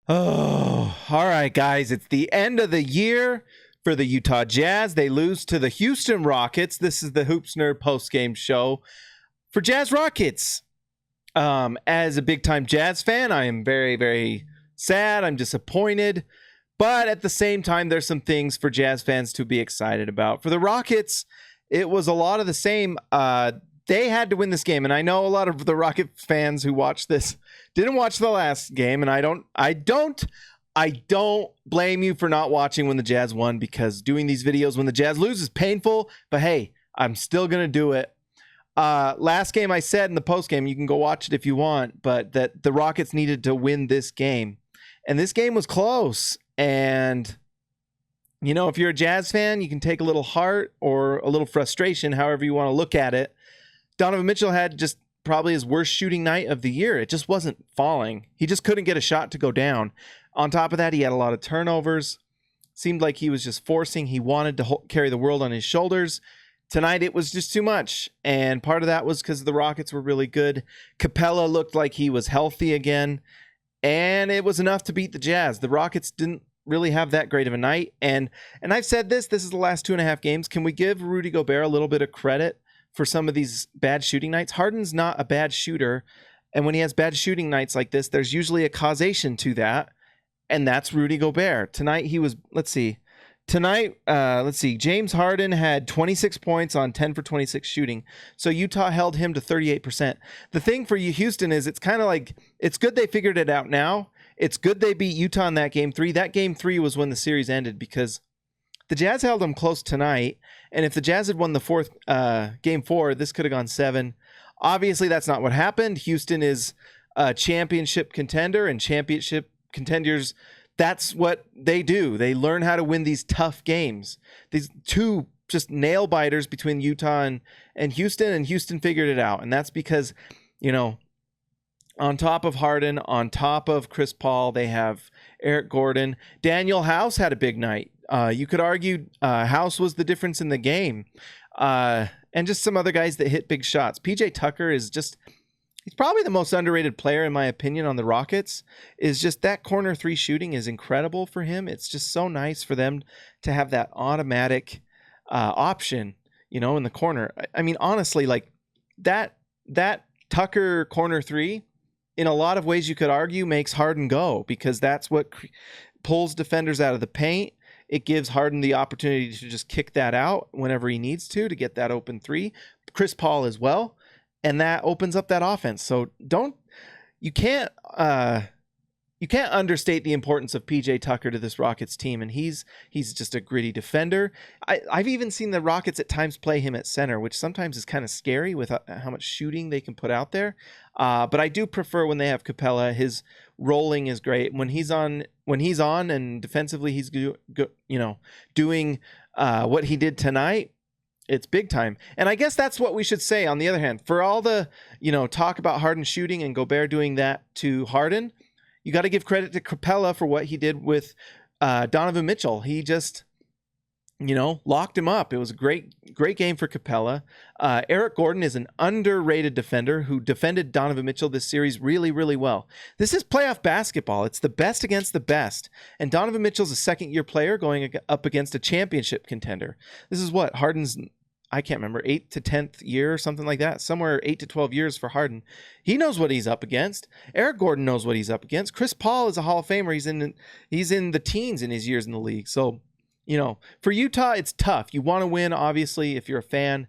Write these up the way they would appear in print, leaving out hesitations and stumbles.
Oh, all right, guys. It's the end of the year for the Utah Jazz. They lose to the Houston Rockets. This is the Hoops Nerd postgame show for Jazz Rockets. As a big-time Jazz fan, I am very, very sad. I'm disappointed. But at the same time, there's some things for Jazz fans to be excited about. For the Rockets, it was a lot of the same. They had to win this game, and I know a lot of the Rocket fans who watched this didn't watch the last game, and I don't blame you for not watching when the Jazz won, because doing these videos when the Jazz lose is painful, but hey, I'm still gonna do it. Last game I said in the post game, you can go watch it if you want, but that the Rockets needed to win this game, and this game was close. And you know, if you're a Jazz fan, you can take a little heart or a little frustration, however you want to look at it. Donovan Mitchell had just probably his worst shooting night of the year. It just wasn't falling. He just couldn't get a shot to go down. On top of that, he had a lot of turnovers. Seemed like he was just forcing. He wanted to carry the world on his shoulders. Tonight, it was just too much. And part of that was because the Rockets were really good. Capella looked like he was healthy again. And it was enough to beat the Jazz. The Rockets didn't really have that great of a night. And I've said this is the last 2.5 games. Can we give Rudy Gobert a little bit of credit for some of these bad shooting nights? Harden's not a bad shooter. And when he has bad shooting nights like this, there's usually a causation to that. And that's Rudy Gobert. Tonight he was, let's see. James Harden had 26 points on 10 for 26 shooting. So Utah held him to 38%. The thing for you, Houston, is it's kind of like, it's good they figured it out now. It's good they beat Utah in that game 3. That game 3 was when the series ended, because the Jazz held them close tonight. And if the Jazz had won the game 4, this could have gone 7. Obviously, that's not what happened. Houston is a championship contender, and championship contenders, that's what they do. They learn how to win these tough games. These two just nail biters between Utah and Houston figured it out. And that's because, you know, on top of Harden, on top of Chris Paul, they have Eric Gordon. Daniel House had a big night. You could argue House was the difference in the game. And just some other guys that hit big shots. PJ Tucker is just, he's probably the most underrated player in my opinion on the Rockets. Is just that corner 3 shooting is incredible for him. It's just so nice for them to have that automatic option, you know, in the corner. I mean, honestly, like that Tucker corner 3, in a lot of ways you could argue makes Harden go, because that's what pulls defenders out of the paint. It gives Harden the opportunity to just kick that out whenever he needs to get that open 3. Chris Paul as well. And that opens up that offense. So you can't understate the importance of PJ Tucker to this Rockets team. And he's just a gritty defender. I've even seen the Rockets at times play him at center, which sometimes is kind of scary with how much shooting they can put out there. But I do prefer when they have Capella. His rolling is great. When he's on and defensively he's doing what he did tonight. It's big time. And I guess that's what we should say. On the other hand, for all the, talk about Harden shooting and Gobert doing that to Harden, you got to give credit to Capella for what he did with Donovan Mitchell. He just, locked him up. It was a great game for Capella. Eric Gordon is an underrated defender who defended Donovan Mitchell this series really, really well. This is playoff basketball. It's the best against the best. And Donovan Mitchell's a second-year player going up against a championship contender. This is what Harden's, I can't remember, 8th to 10th year or something like that. Somewhere 8 to 12 years for Harden. He knows what he's up against. Eric Gordon knows what he's up against. Chris Paul is a Hall of Famer. He's in the teens in his years in the league. So, for Utah, it's tough. You want to win, obviously, if you're a fan.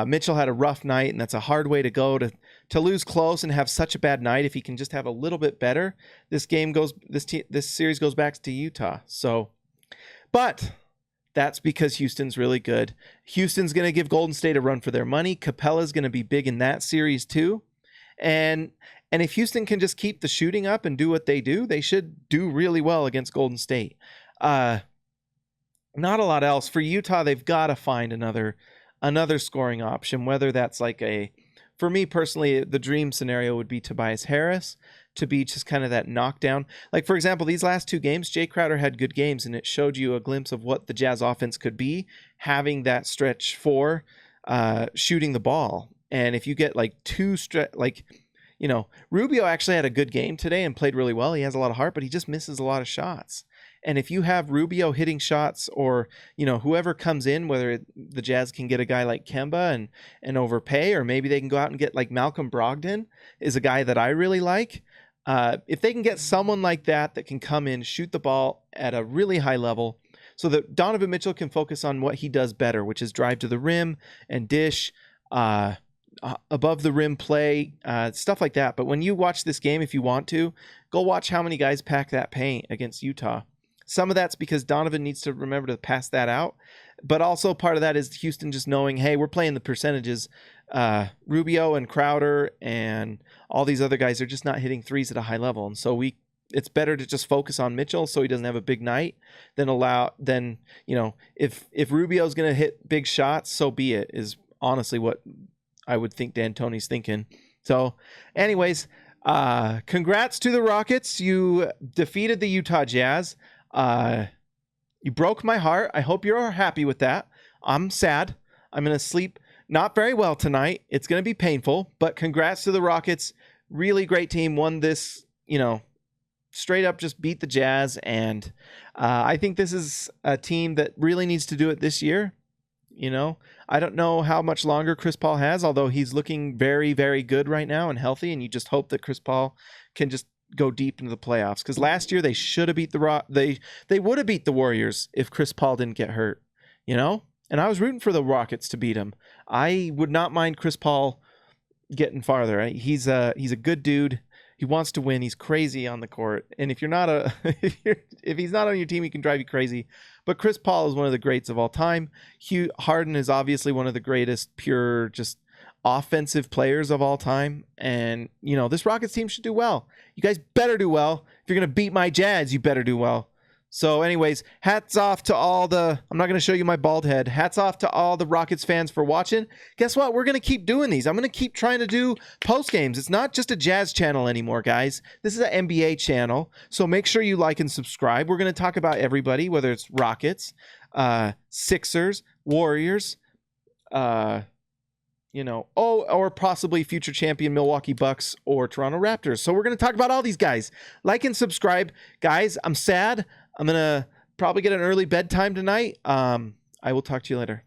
Mitchell had a rough night, and that's a hard way to go to lose close and have such a bad night. If he can just have a little bit better, this series goes back to Utah. So, but that's because Houston's really good. Houston's going to give Golden State a run for their money. Capella's going to be big in that series too. And if Houston can just keep the shooting up and do what they do, they should do really well against Golden State. Not a lot else. For Utah, they've got to find another scoring option, whether that's for me personally, the dream scenario would be Tobias Harris to be just kind of that knockdown. Like, for example, these last 2 games, Jay Crowder had good games, and it showed you a glimpse of what the Jazz offense could be, having that stretch 4 shooting the ball. And if you get Rubio actually had a good game today and played really well. He has a lot of heart, but he just misses a lot of shots. And if you have Rubio hitting shots, or whoever comes in, whether the Jazz can get a guy like Kemba and overpay, or maybe they can go out and get like Malcolm Brogdon, is a guy that I really like. If they can get someone like that can come in, shoot the ball at a really high level, so that Donovan Mitchell can focus on what he does better, which is drive to the rim and dish, above the rim play, stuff like that. But when you watch this game, if you want to, go watch how many guys pack that paint against Utah. Some of that's because Donovan needs to remember to pass that out. But also part of that is Houston just knowing, hey, we're playing the percentages. Rubio and Crowder and all these other guys are just not hitting threes at a high level. And so it's better to just focus on Mitchell so he doesn't have a big night than if Rubio's going to hit big shots, so be it, is honestly what I would think D'Antoni's thinking. So anyways, congrats to the Rockets. You defeated the Utah Jazz. You broke my heart. I hope you're happy with that. I'm sad. I'm going to sleep not very well tonight. It's going to be painful, but congrats to the Rockets. Really great team. Won this, straight up just beat the Jazz. And I think this is a team that really needs to do it this year. I don't know how much longer Chris Paul has, although he's looking very, very good right now and healthy. And you just hope that Chris Paul can just go deep into the playoffs, because last year they should have beat they would have beat the Warriors if Chris Paul didn't get hurt, and I was rooting for the Rockets to beat him. I would not mind Chris Paul getting farther. Right? He's a good dude. He wants to win. He's crazy on the court, and if he's not on your team, he can drive you crazy. But Chris Paul is one of the greats of all time. Harden is obviously one of the greatest pure just offensive players of all time. And, this Rockets team should do well. You guys better do well. If you're going to beat my Jazz, you better do well. So anyways, hats off to I'm not going to show you my bald head. Hats off to all the Rockets fans for watching. Guess what? We're going to keep doing these. I'm going to keep trying to do post games. It's not just a Jazz channel anymore, guys. This is an NBA channel. So make sure you like and subscribe. We're going to talk about everybody, whether it's Rockets, Sixers, Warriors, or possibly future champion Milwaukee Bucks or Toronto Raptors. So we're going to talk about all these guys. Like and subscribe. Guys, I'm sad. I'm going to probably get an early bedtime tonight. I will talk to you later.